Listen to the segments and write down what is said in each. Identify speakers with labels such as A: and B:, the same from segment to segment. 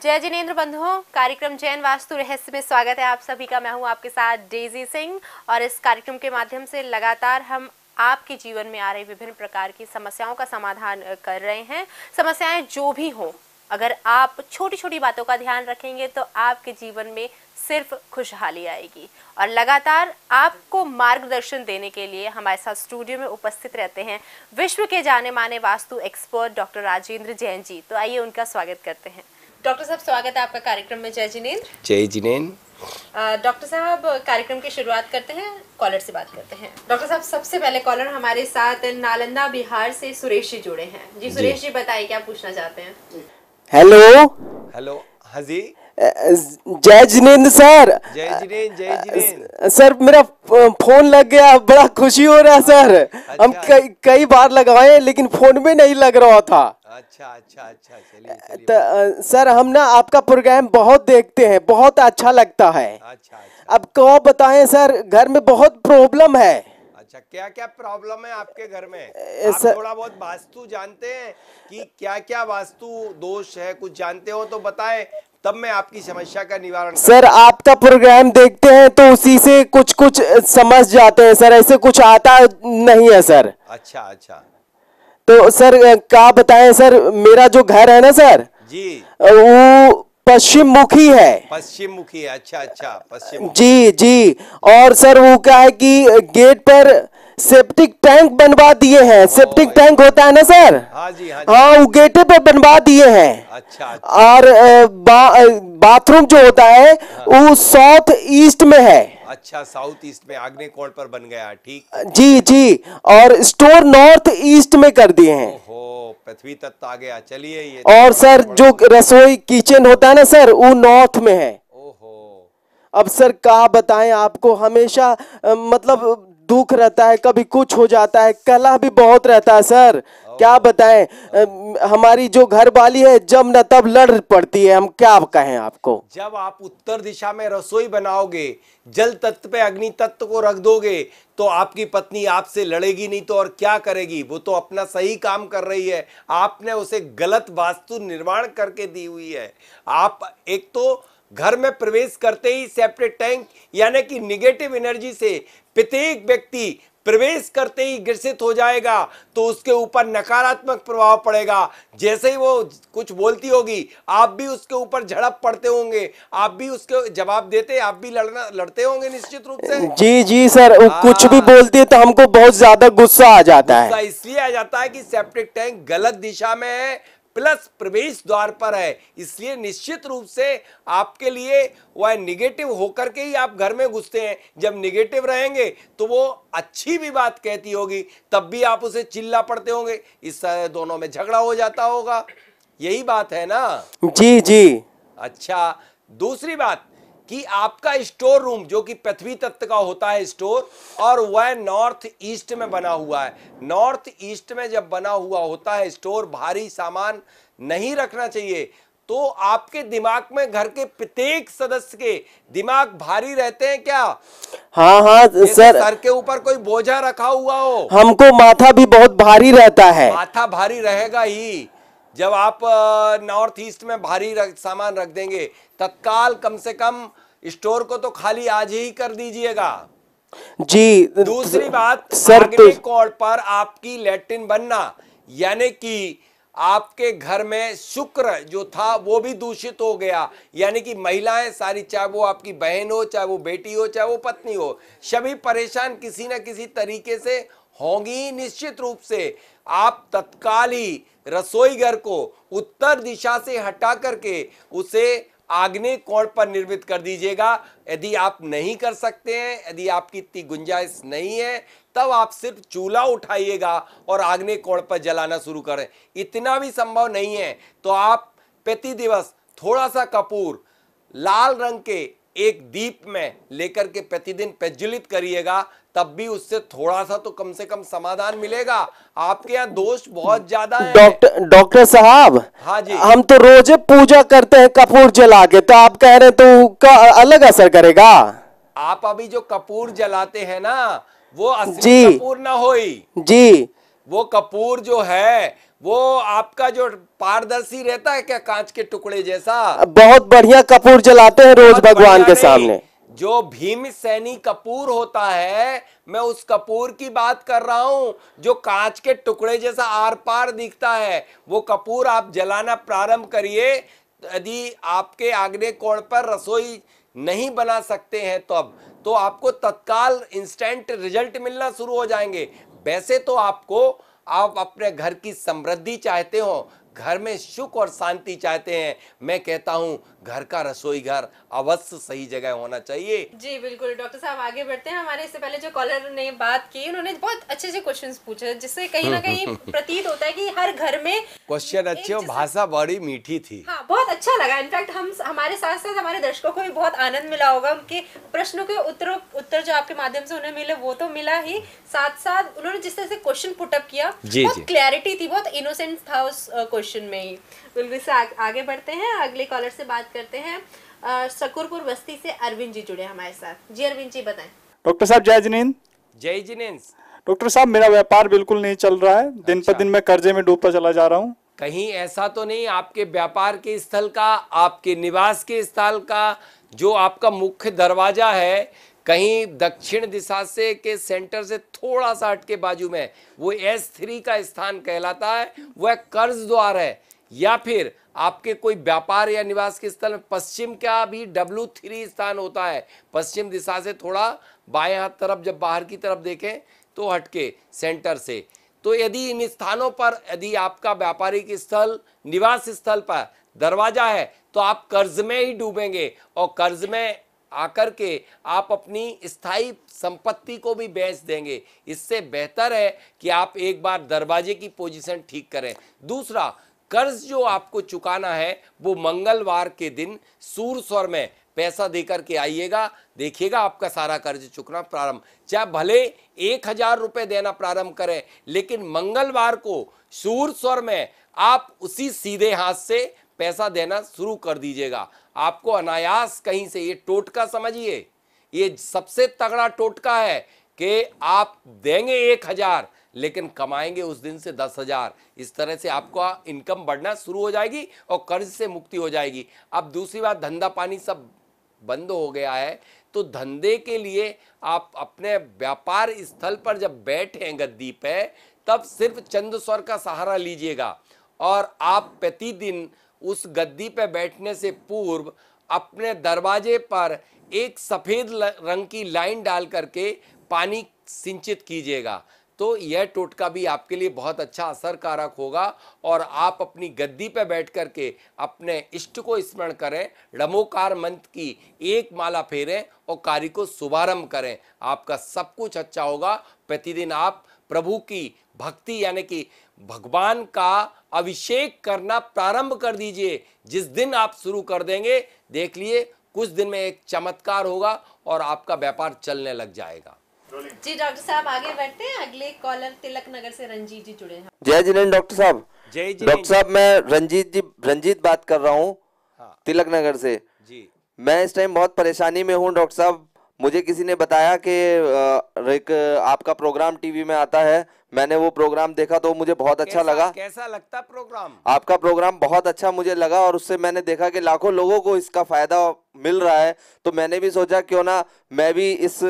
A: जय जिनेंद्र बंधुओं, कार्यक्रम जैन वास्तु रहस्य में स्वागत है आप सभी का। मैं हूं आपके साथ डेजी सिंह और इस कार्यक्रम के माध्यम से लगातार हम आपके जीवन में आ रही विभिन्न प्रकार की समस्याओं का समाधान कर रहे हैं। समस्याएं जो भी हों, अगर आप छोटी छोटी बातों का ध्यान रखेंगे तो आपके जीवन में सिर्फ खुशहाली आएगी। और लगातार आपको मार्गदर्शन देने के लिए हमारे साथ स्टूडियो में उपस्थित रहते हैं विश्व के जाने माने वास्तु एक्सपर्ट डॉक्टर राजेंद्र जैन जी। तो आइए उनका स्वागत करते हैं। डॉक्टर साहब, स्वागत है आपका कार्यक्रम में। जय जिनेंद्र।
B: जय जिनेंद्र।
A: डॉक्टर साहब, कार्यक्रम की शुरुआत करते हैं, कॉलर से बात करते हैं। डॉक्टर साहब, सबसे पहले कॉलर हमारे साथ नालंदा बिहार से सुरेश जी जुड़े हैं। जी सुरेश जी, बताइए क्या पूछना चाहते हैं।
B: Hello hello. हाँ जी।
C: जय जिनेंद्र सर।
B: जय जिनेंद्र, जय जिनेंद्र।
C: सर मेरा फोन लग गया, बड़ा खुशी हो रहा है सर।
B: अच्छा,
C: हम कई बार लगाए लेकिन फोन में नहीं लग रहा था।
B: अच्छा अच्छा अच्छा, चलिए।
C: सर हम ना आपका प्रोग्राम बहुत देखते हैं, बहुत अच्छा लगता है।
B: अच्छा अच्छा।
C: अब क्या बताएं सर, घर में बहुत प्रॉब्लम है।
B: अच्छा, क्या क्या प्रॉब्लम है आपके घर में? आप
C: सर,
B: थोड़ा बहुत वास्तु जानते हैं कि क्या क्या वास्तु दोष है, कुछ जानते हो तो बताएं, तब मैं आपकी समस्या का निवारण।
C: सर आपका प्रोग्राम देखते हैं तो उसी से कुछ कुछ समझ जाते हैं सर, ऐसे कुछ आता नहीं है सर।
B: अच्छा अच्छा।
C: तो सर क्या बताएं सर, मेरा जो घर है ना सर
B: जी,
C: वो पश्चिम मुखी है।
B: पश्चिम मुखी है। अच्छा अच्छा, पश्चिम।
C: जी जी। और सर वो क्या है कि गेट पर सेप्टिक टैंक बनवा दिए हैं। सेप्टिक टैंक होता है ना सर।
B: हाँ जी हाँ जी।
C: हाँ, वो गेटे पे बनवा दिए हैं।
B: अच्छा अच्छा।
C: और बाथरूम जो होता है वो साउथ ईस्ट में है।
B: अच्छा, साउथ ईस्ट में आग्नेय कोण पर बन गया। ठीक।
C: जी जी। और स्टोर नॉर्थ ईस्ट में कर दिए हैं।
B: ओहो, पृथ्वी तत्व आ गया। चलिए ये।
C: और सर जो रसोई किचन होता है ना सर, वो नॉर्थ में है।
B: ओहो।
C: अब सर क्या बताएं आपको, हमेशा मतलब दुख रहता है, कभी कुछ हो जाता है, कलह भी बहुत रहता है सर। क्या बताएं, हमारी जो घर वाली है जब न तब लड़ पड़ती है। हम क्या कहें आपको।
B: जब आप उत्तर दिशा में रसोई बनाओगे, जल तत्व पे अग्नि तत्व को रख दोगे, तो आपकी पत्नी आपसे लड़ेगी नहीं तो और क्या करेगी? वो तो अपना सही काम कर रही है, आपने उसे गलत वास्तु निर्माण करके दी हुई है। आप एक तो घर में प्रवेश करते ही सेप्टिक टैंक यानी कि निगेटिव एनर्जी से प्रत्येक व्यक्ति प्रवेश करते ही ग्रसित हो जाएगा, तो उसके ऊपर नकारात्मक प्रभाव पड़ेगा। जैसे ही वो कुछ बोलती होगी, आप भी उसके ऊपर झड़प पड़ते होंगे, आप भी उसके जवाब देते, आप भी लड़ते होंगे निश्चित रूप से।
C: जी जी सर, वो कुछ भी बोलती है तो हमको बहुत ज्यादा गुस्सा आ जाता है।
B: गुस्सा इसलिए आ जाता है कि सेप्टिक टैंक गलत दिशा में है, प्लस प्रवेश द्वार पर है, इसलिए निश्चित रूप से आपके लिए वह निगेटिव होकर के ही आप घर में घुसते हैं। जब निगेटिव रहेंगे तो वो अच्छी भी बात कहती होगी, तब भी आप उसे चिल्ला पड़ते होंगे, इस दोनों में झगड़ा हो जाता होगा। यही बात है ना?
C: जी जी।
B: अच्छा, दूसरी बात कि आपका स्टोर रूम जो कि पृथ्वी तत्व का होता है स्टोर, और वह नॉर्थ ईस्ट में बना हुआ है। नॉर्थ ईस्ट में जब बना हुआ होता है स्टोर, भारी सामान नहीं रखना चाहिए। तो आपके दिमाग में घर के प्रत्येक सदस्य के दिमाग भारी रहते हैं क्या?
C: हाँ हाँ सर।
B: सर के ऊपर कोई बोझा रखा हुआ हो।
C: हमको माथा भी बहुत भारी रहता है।
B: माथा भारी रहेगा ही। जब आप नॉर्थ ईस्ट में भारी सामान रख देंगे, तत्काल कम से कम स्टोर को तो खाली आज ही कर दीजिएगा।
C: जी।
B: दूसरी बात,
C: सर
B: आग्नेय कोण पर आपकी लैट्रिन बनना, यानी कि आपके घर में शुक्र जो था वो भी दूषित हो गया। यानी कि महिलाएं सारी, चाहे वो आपकी बहन हो, चाहे वो बेटी हो, चाहे वो पत्नी हो, सभी परेशान किसी न किसी तरीके से होंगी। निश्चित रूप से आप तत्काल ही रसोई घर को उत्तर दिशा से हटा करके उसे आग्नेय कोण पर निर्मित कर दीजिएगा। यदि आप नहीं कर सकते हैं, यदि आपकी इतनी गुंजाइश नहीं है, तब आप सिर्फ चूल्हा उठाइएगा और आग्नेय कोण पर जलाना शुरू करें। इतना भी संभव नहीं है तो आप प्रति दिवस थोड़ा सा कपूर लाल रंग के एक दीप में लेकर के प्रतिदिन प्रज्वलित करिएगा, तब भी उससे थोड़ा सा तो कम से कम समाधान मिलेगा। आपके यहाँ दोष बहुत ज्यादा है।
C: डॉक्टर साहब।
B: हाँ जी।
C: हम तो रोजे पूजा करते हैं कपूर जला के, तो आप कह रहे हैं तो का अलग असर करेगा?
B: आप अभी जो कपूर जलाते हैं ना, वो असली कपूर ना होई।
C: जी।
B: वो कपूर जो है वो आपका जो पारदर्शी रहता है क्या, कांच के टुकड़े जैसा?
C: बहुत बढ़िया कपूर जलाते हैं रोज
B: बहुत
C: भगवान
B: बढ़िया
C: के
B: नहीं,
C: सामने।
B: जो भीम सैनी कपूर होता है, मैं उस कपूर की बात कर रहा हूं जो कांच के टुकड़े जैसा आर पार दिखता है। वो कपूर आप जलाना प्रारंभ करिए। यदि आपके आग्नेय कोण पर रसोई नहीं बना सकते हैं तो आपको तत्काल इंस्टेंट रिजल्ट मिलना शुरू हो जाएंगे। वैसे तो आप अपने घर की समृद्धि चाहते हो, घर में सुख और शांति चाहते हैं, मैं कहता हूं घर का रसोई घर अवश्य सही जगह होना चाहिए।
A: जी बिल्कुल डॉक्टर साहब, आगे बढ़ते हैं। हमारे इससे पहले जो कॉलर ने बात की, उन्होंने बहुत अच्छे से क्वेश्चंस पूछे, जिससे कहीं ना कहीं प्रतीत होता है कि हर घर में
B: क्वेश्चन अच्छे हो, भाषा बड़ी मीठी थी।
A: हाँ, बहुत अच्छा लगा। इनफैक्ट हमारे साथ साथ हमारे दर्शकों को भी बहुत आनंद मिला होगा। उनके प्रश्नों के उत्तर जो आपके माध्यम से उन्हें मिले वो तो मिला ही, साथ साथ उन्होंने जिस तरह से क्वेश्चन पुटअप किया, बहुत क्लैरिटी थी, बहुत इनोसेंस था उस क्वेश्चन में ही। बिल्कुल से आगे बढ़ते हैं, अगले कॉलर से बात करते हैं। शकरपुर बस्ती से अरविंद जी जुड़े हमारे साथ। जी अरविंद जी बताएं।
D: डॉक्टर साहब जय जिनेंद्र।
B: जय जिनेंद्र।
D: डॉक्टर साहब मेरा व्यापार बिल्कुल नहीं चल रहा है, दिन पर दिन मैं कर्जे में डूबता चला जा रहा हूँ।
B: कहीं ऐसा तो नहीं आपके व्यापार के स्थल का, आपके निवास के स्थल का जो आपका मुख्य दरवाजा है, कहीं दक्षिण दिशा से के सेंटर से थोड़ा सा हटके बाजू में वो S3 का स्थान कहलाता है, वह कर्ज द्वार है, या फिर आपके कोई व्यापार या निवास के स्थल में पश्चिम का भी W3 स्थान होता है। पश्चिम दिशा से थोड़ा बाएं हाथ तरफ जब बाहर की तरफ देखें तो हटके सेंटर से, तो यदि इन स्थानों पर यदि आपका व्यापारिक स्थल, निवास स्थल पर दरवाजा है तो आप कर्ज में ही डूबेंगे, और कर्ज में आकर के आप अपनी स्थायी संपत्ति को भी बेच देंगे। इससे बेहतर है कि आप एक बार दरवाजे की पोजीशन ठीक करें। दूसरा, कर्ज जो आपको चुकाना है वो मंगलवार के दिन सूर्य स्वर में पैसा देकर के आइएगा, देखिएगा आपका सारा कर्ज चुकना प्रारंभ। चाहे भले 1000 रुपए देना प्रारंभ करें, लेकिन मंगलवार को सूर्य स्वर में आप उसी सीधे हाथ से पैसा देना शुरू कर दीजिएगा। आपको अनायास कहीं से, ये टोटका समझिए, ये सबसे तगड़ा टोटका है कि आप देंगे 1000 लेकिन कमाएंगे उस दिन से 10,000। इस तरह से आपका इनकम बढ़ना शुरू हो जाएगी और कर्ज से मुक्ति हो जाएगी। अब दूसरी बात, धंधा पानी सब बंद हो गया है, तो धंधे के लिए आप अपने व्यापार स्थल पर जब बैठे गद्दी पे, तब सिर्फ चंद्र स्वर का सहारा लीजिएगा, और आप प्रतिदिन उस गद्दी पे बैठने से पूर्व अपने दरवाजे पर एक सफेद रंग की लाइन डाल करके पानी सिंचित कीजिएगा। तो यह टोटका भी आपके लिए बहुत अच्छा असरकारक होगा, और आप अपनी गद्दी पर बैठ करके अपने इष्ट को स्मरण करें, ड़मोकार मंत्र की एक माला फेरें और कार्य को शुभारंभ करें। आपका सब कुछ अच्छा होगा। प्रतिदिन आप प्रभु की भक्ति यानी कि भगवान का अभिषेक करना प्रारंभ कर दीजिए। जिस दिन आप शुरू कर देंगे, देख लिए कुछ दिन में एक चमत्कार होगा और आपका व्यापार चलने लग जाएगा।
A: जी डॉक्टर साहब आगे बढ़ते हैं, अगले कॉलर तिलक नगर से रंजीत जी जुड़े हैं।
C: जय जिनेंद्र डॉक्टर साहब।
B: जय जी
C: डॉक्टर साहब मैं रंजीत बात कर रहा हूँ,
B: हाँ।
C: तिलक नगर से।
B: जी
C: मैं इस टाइम बहुत परेशानी में हूँ डॉक्टर साहब। मुझे किसी ने बताया कि एक आपका प्रोग्राम टीवी में आता है, मैंने वो प्रोग्राम देखा तो मुझे बहुत अच्छा लगा।
B: कैसा लगता प्रोग्राम?
C: आपका प्रोग्राम बहुत अच्छा मुझे लगा, और उससे मैंने देखा कि लाखों लोगों को इसका फायदा मिल रहा है, तो मैंने भी सोचा क्यों ना मैं भी इस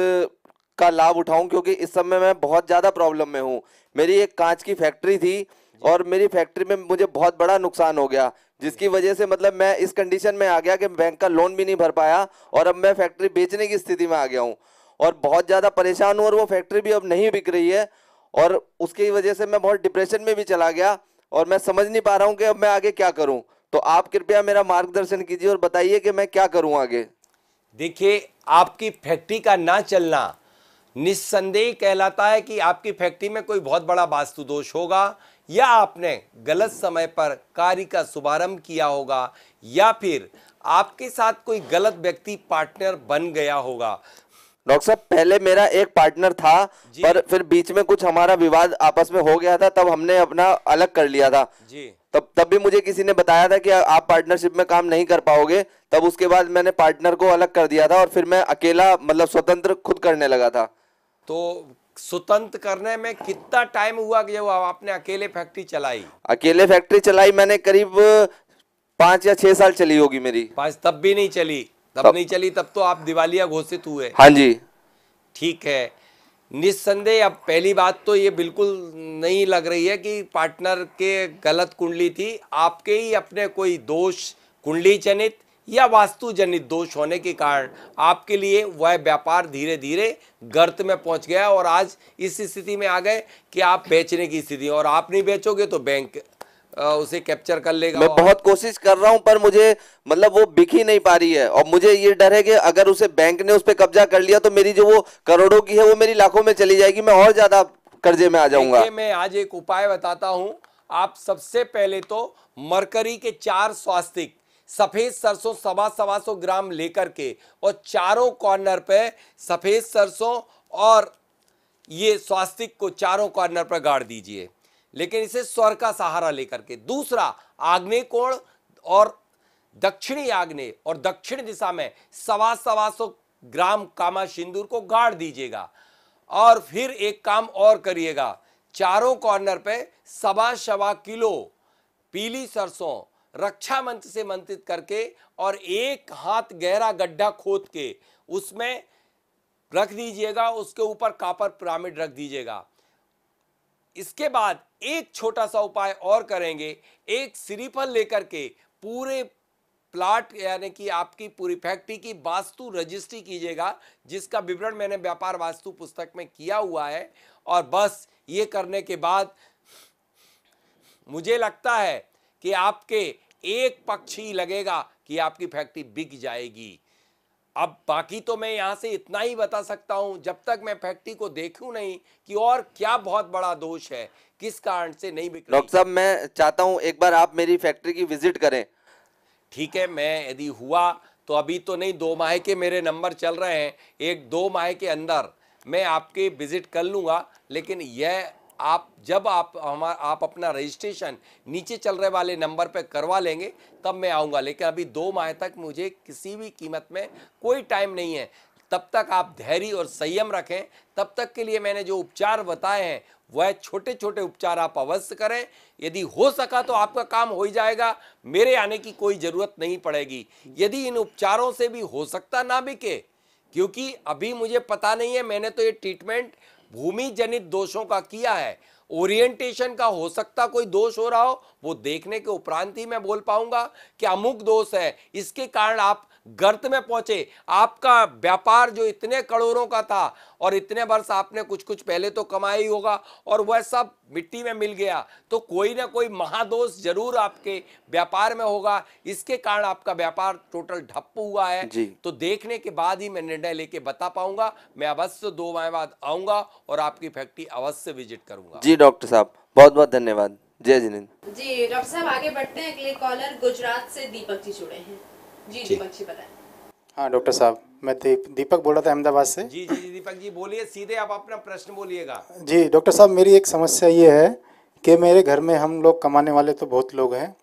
C: का लाभ उठाऊं, क्योंकि इस समय मैं बहुत ज़्यादा प्रॉब्लम में हूँ। मेरी एक कांच की फैक्ट्री थी और मेरी फैक्ट्री में मुझे बहुत बड़ा नुकसान हो गया, जिसकी वजह से मतलब मैं इस कंडीशन में आ गया कि बैंक का लोन भी नहीं भर पाया, और अब मैं फैक्ट्री बेचने की स्थिति में आ गया हूँ और बहुत ज़्यादा परेशान हूँ, और वो फैक्ट्री भी अब नहीं बिक रही है, और उसकी वजह से मैं बहुत डिप्रेशन में भी चला गया, और मैं समझ नहीं पा रहा हूँ कि अब मैं आगे क्या करूँ। तो आप कृपया मेरा मार्गदर्शन कीजिए और बताइए कि मैं क्या करूँ आगे।
B: देखिए, आपकी फैक्ट्री का ना चलना निस्संदेह कहलाता है कि आपकी फैक्ट्री में कोई बहुत बड़ा वास्तु दोष होगा, या आपने गलत समय पर कार्य का शुभारंभ किया होगा, या फिर आपके साथ कोई गलत व्यक्ति पार्टनर बन गया होगा।
C: डॉक्टर साहब पहले मेरा एक पार्टनर था, पर फिर बीच में कुछ हमारा विवाद आपस में हो गया था, तब हमने अपना अलग कर लिया था
B: जी।
C: तब भी मुझे किसी ने बताया था कि आप पार्टनरशिप में काम नहीं कर पाओगे, तब उसके बाद मैंने पार्टनर को अलग कर दिया था और फिर मैं अकेला मतलब स्वतंत्र खुद करने लगा था।
B: तो स्वतंत्र करने में कितना टाइम हुआ कि जब आपने अकेले फैक्ट्री चलाई?
E: अकेले फैक्ट्री चलाई मैंने करीब 5 या 6 साल चली होगी मेरी।
B: 5 तब भी नहीं चली? तब नहीं चली, तब तो आप दिवालिया घोषित हुए।
E: हाँ जी।
B: ठीक है, निस्संदेह अब पहली बात तो ये बिल्कुल नहीं लग रही है कि पार्टनर के गलत कुंडली थी, आपके ही अपने कोई दोष, कुंडली जनित या वास्तु जनित दोष होने के कारण आपके लिए वह व्यापार धीरे धीरे गर्त में पहुंच गया और आज इस स्थिति में आ गए कि आप बेचने की स्थिति, और आप नहीं बेचोगे तो बैंक उसे कैप्चर कर लेगा।
E: मैं बहुत कोशिश कर रहा हूं पर मुझे मतलब वो बिक ही नहीं पा रही है, और मुझे ये डर है कि अगर उसे बैंक ने उस पर कब्जा कर लिया तो मेरी जो वो करोड़ों की है वो मेरी लाखों में चली जाएगी, मैं और ज्यादा कर्जे में आ जाऊंगा।
B: मैं आज एक उपाय बताता हूं। आप सबसे पहले तो मरकरी के 4 स्वास्तिक सफेद सरसों 125 ग्राम लेकर के और चारों कॉर्नर पे सफेद सरसों और ये स्वास्तिक को चारों कॉर्नर पर गाड़ दीजिए, लेकिन इसे स्वर का सहारा लेकर के। दूसरा, आग्नेय कोण और दक्षिणी आग्नेय और दक्षिण दिशा में 125 ग्राम कामा सिंदूर को गाड़ दीजिएगा। और फिर एक काम और करिएगा, चारों कॉर्नर पे 1.25 किलो पीली सरसों रक्षा मंत्र से मंत्रित करके और 1 हाथ गहरा गड्ढा खोद के उसमें रख दीजिएगा, उसके ऊपर कॉपर पिरामिड रख दीजिएगा। इसके बाद एक छोटा सा उपाय और करेंगे, एक श्रीफल लेकर के पूरे प्लाट यानी कि आपकी पूरी फैक्ट्री की वास्तु रजिस्ट्री कीजिएगा, जिसका विवरण मैंने व्यापार वास्तु पुस्तक में किया हुआ है। और बस ये करने के बाद मुझे लगता है कि आपके एक पक्ष ही लगेगा कि आपकी फैक्ट्री बिक जाएगी। अब बाकी तो मैं यहां से इतना ही बता सकता हूं, जब तक मैं फैक्ट्री को देखूं नहीं कि और क्या बहुत बड़ा दोष है, किस कारण से नहीं बिक रही।
E: डॉक्टर साहब मैं चाहता हूं एक बार आप मेरी फैक्ट्री की विजिट करें।
B: ठीक है, मैं यदि हुआ तो अभी तो नहीं, 2 माह के मेरे नंबर चल रहे हैं, 1-2 माह के अंदर मैं आपके विजिट कर लूंगा। लेकिन यह आप जब आप अपना रजिस्ट्रेशन नीचे चल रहे वाले नंबर पे करवा लेंगे तब मैं आऊँगा, लेकिन अभी 2 माह तक मुझे किसी भी कीमत में कोई टाइम नहीं है। तब तक आप धैर्य और संयम रखें। तब तक के लिए मैंने जो उपचार बताए हैं वह छोटे छोटे उपचार आप अवश्य करें। यदि हो सका तो आपका काम हो ही जाएगा, मेरे आने की कोई ज़रूरत नहीं पड़ेगी। यदि इन उपचारों से भी हो सकता ना बिके, क्योंकि अभी मुझे पता नहीं है, मैंने तो ये ट्रीटमेंट भूमि जनित दोषों का किया है, ओरिएंटेशन का हो सकता कोई दोष हो रहा हो, वो देखने के उपरांत ही मैं बोल पाऊंगा कि अमुक दोष है, इसके कारण आप गर्त में पहुंचे। आपका व्यापार जो इतने करोड़ों का था और इतने वर्ष आपने कुछ कुछ पहले तो कमाया ही होगा और वह सब मिट्टी में मिल गया, तो कोई ना कोई महादोष जरूर आपके व्यापार में होगा, इसके कारण आपका व्यापार टोटल ठप हुआ है। तो देखने के बाद ही मैं निर्णय लेके बता पाऊंगा। मैं अवश्य 2 माह बाद आऊंगा और आपकी फैक्ट्री अवश्य विजिट करूंगा।
E: जी डॉक्टर साहब बहुत बहुत धन्यवाद। जय जिनेंद्र
A: जी। डॉक्टर साहब आगे बढ़ते हैं, अगले कॉलर गुजरात से दीपक जी जुड़े हैं। जी दीपक जी बताएं।
F: हाँ डॉक्टर साहब, मैं दीपक बोल रहा था अहमदाबाद से।
B: जी जी दीपक जी बोलिए, सीधे आप अपना प्रश्न बोलिएगा।
F: जी डॉक्टर साहब, मेरी एक समस्या ये है कि मेरे घर में हम लोग कमाने वाले तो बहुत लोग हैं,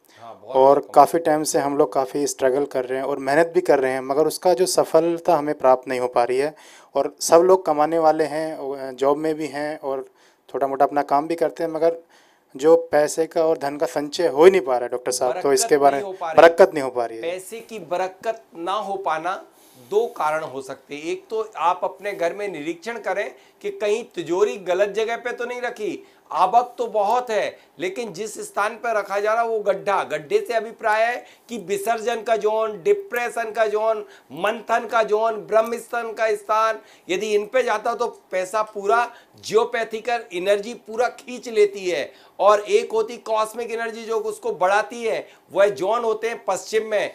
F: और काफ़ी टाइम से हम लोग काफ़ी स्ट्रगल कर रहे हैं और मेहनत भी कर रहे हैं, मगर उसका जो सफलता हमें प्राप्त नहीं हो पा रही है। और सब लोग कमाने वाले हैं, जॉब में भी हैं और थोड़ा मोटा अपना काम भी करते हैं, मगर जो पैसे का और धन का संचय हो ही नहीं पा रहा है डॉक्टर साहब। तो इसके बारे में बरकत नहीं हो पा रही है।
B: पैसे की बरकत ना हो पाना 2 कारण हो सकते हैं। एक तो आप अपने घर में निरीक्षण करें कि कहीं तिजोरी गलत जगह पे तो नहीं रखी। आवक तो बहुत है, लेकिन जिस स्थान पर रखा जा रहा वो गड्ढे से अभिप्राय है कि विसर्जन का जोन, डिप्रेशन का जोन, मंथन का जोन, ब्रह्मस्थान का स्थान, यदि इन पे जाता तो पैसा पूरा जियोपैथिकल एनर्जी पूरा खींच लेती है। और एक होती कॉस्मिक एनर्जी जो उसको बढ़ाती है, वह जोन होते हैं पश्चिम में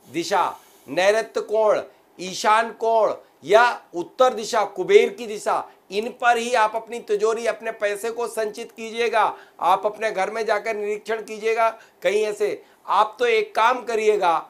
B: दिशा, नैऋत्य कोण, ईशान कोण या उत्तर दिशा, कुबेर की दिशा। इन पर ही आप अपनी तिजोरी, अपने पैसे को संचित कीजिएगा। आप अपने घर में जाकर निरीक्षण कीजिएगा कहीं ऐसे। आप तो एक काम करिएगा,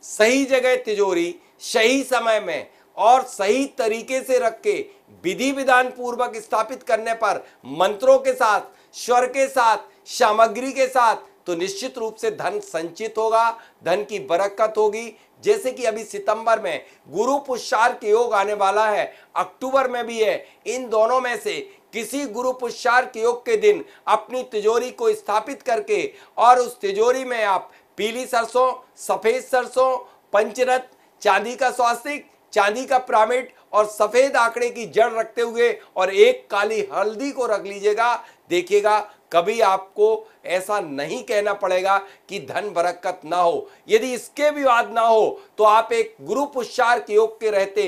B: सही जगह तिजोरी सही समय में और सही तरीके से रख के विधि विधान पूर्वक स्थापित करने पर मंत्रों के साथ, स्वर के साथ, सामग्री के साथ तो निश्चित रूप से धन संचित होगा, धन की बरकत होगी। जैसे कि अभी सितंबर में गुरु पुष्यार के योग आने वाला है, अक्टूबर में भी है। इन दोनों में से किसी गुरु पुष्यार के योग के दिन अपनी तिजोरी को स्थापित करके और उस तिजोरी में आप पीली सरसों, सफेद सरसों, पंचरत्न, चांदी का स्वास्तिक, चांदी का पिरामिड और सफेद आंकड़े की जड़ रखते हुए और एक काली हल्दी को रख लीजिएगा। देखिएगा कभी आपको ऐसा नहीं कहना पड़ेगा कि धन बरकत ना हो। यदि इसके भी बाद ना हो तो आप एक गुरु पुष्यार के योग के रहते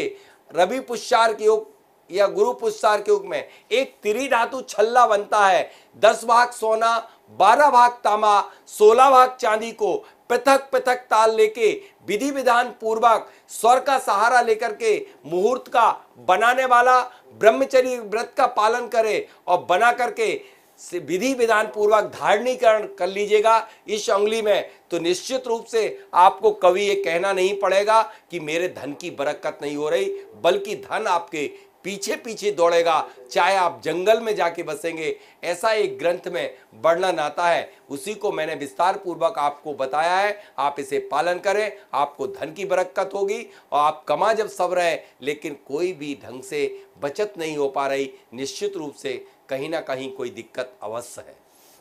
B: रवि पुष्यार के योग या गुरु पुष्यार के योग में एक त्रिधातु छल्ला बनता है। 10 भाग सोना, 12 भाग तांबा, 16 भाग चांदी को पृथक पृथक ताल लेके विधि विधान पूर्वक स्वर का सहारा लेकर के मुहूर्त का बनाने वाला ब्रह्मचर्य व्रत का पालन करे और बना करके विधि विधान पूर्वक धारणीकरण कर लीजिएगा इस उंगली में, तो निश्चित रूप से आपको कभी ये कहना नहीं पड़ेगा कि मेरे धन की बरकत नहीं हो रही, बल्कि धन आपके पीछे पीछे दौड़ेगा, चाहे आप जंगल में जाके बसेंगे। ऐसा एक ग्रंथ में वर्णन आता है, उसी को मैंने विस्तार पूर्वक आपको बताया है। आप इसे पालन करें, आपको धन की बरकत होगी और आप कमा जब सब रहे लेकिन कोई भी ढंग से बचत नहीं हो पा रही, निश्चित रूप से कहीं ना कहीं कोई दिक्कत अवश्य है।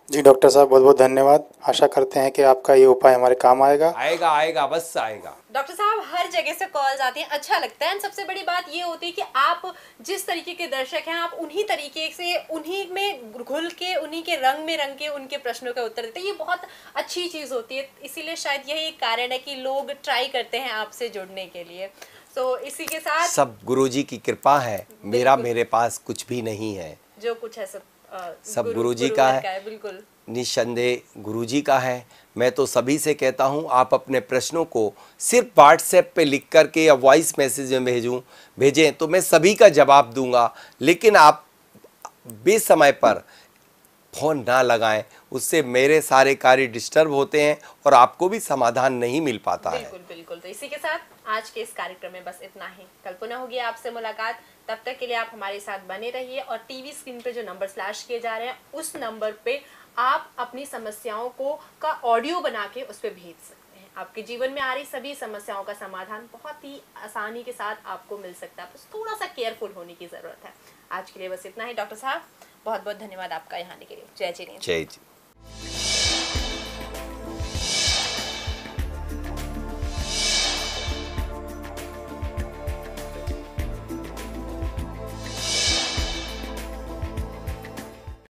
F: जी डॉक्टर साहब बहुत बहुत धन्यवाद। आशा करते हैं कि आपका ये उपाय हमारे काम आएगा।
B: आएगा आएगा अवश्य आएगा।
A: डॉक्टर साहब हर जगह से कॉल्स आती हैं, अच्छा लगता है। सबसे बड़ी बात ये होती है कि आप जिस तरीके के दर्शक हैं आप उन्हीं तरीके से उन्हीं में घुल के उन्हीं के रंग में रंग के उनके प्रश्नों का उत्तर देते हैं। ये बहुत अच्छी चीज़ होती है, इसीलिए शायद यही एक कारण है कि लोग ट्राई करते हैं आपसे जुड़ने के लिए। तो इसी के साथ
B: सब गुरुजी की कृपा है, मेरे पास कुछ भी नहीं है,
A: जो कुछ है
B: सब गुरुजी का है।
A: बिल्कुल
B: निस्संदेह गुरुजी का है। मैं तो सभी से कहता हूं आप अपने प्रश्नों को सिर्फ व्हाट्सएप पे लिख करके या वॉइस मैसेज में भेजें तो मैं सभी का जवाब दूंगा, लेकिन आप बेसमय पर फोन ना लगाएं, उससे मेरे सारे कार्य डिस्टर्ब होते हैं और आपको भी समाधान नहीं मिल पाता है।
A: बिल्कुल बिल्कुल। तो इसी के साथ आज के इस कार्यक्रम में बस इतना ही। कल पुनः होगी आपसे मुलाकात, तब तक के लिए आप हमारे साथ बने रहिए और टीवी स्क्रीन पे जो नंबर फ्लैश किए जा रहे हैं उस नंबर पे आप अपनी समस्याओं को का ऑडियो बना के उस पर भेज सकते हैं। आपके जीवन में आ रही सभी समस्याओं का समाधान बहुत ही आसानी के साथ आपको मिल सकता है, बस थोड़ा सा केयरफुल होने की जरूरत है। आज के लिए बस इतना ही। डॉक्टर साहब बहुत बहुत धन्यवाद आपका यहाँ आने के लिए। जय जी।
B: जय जी।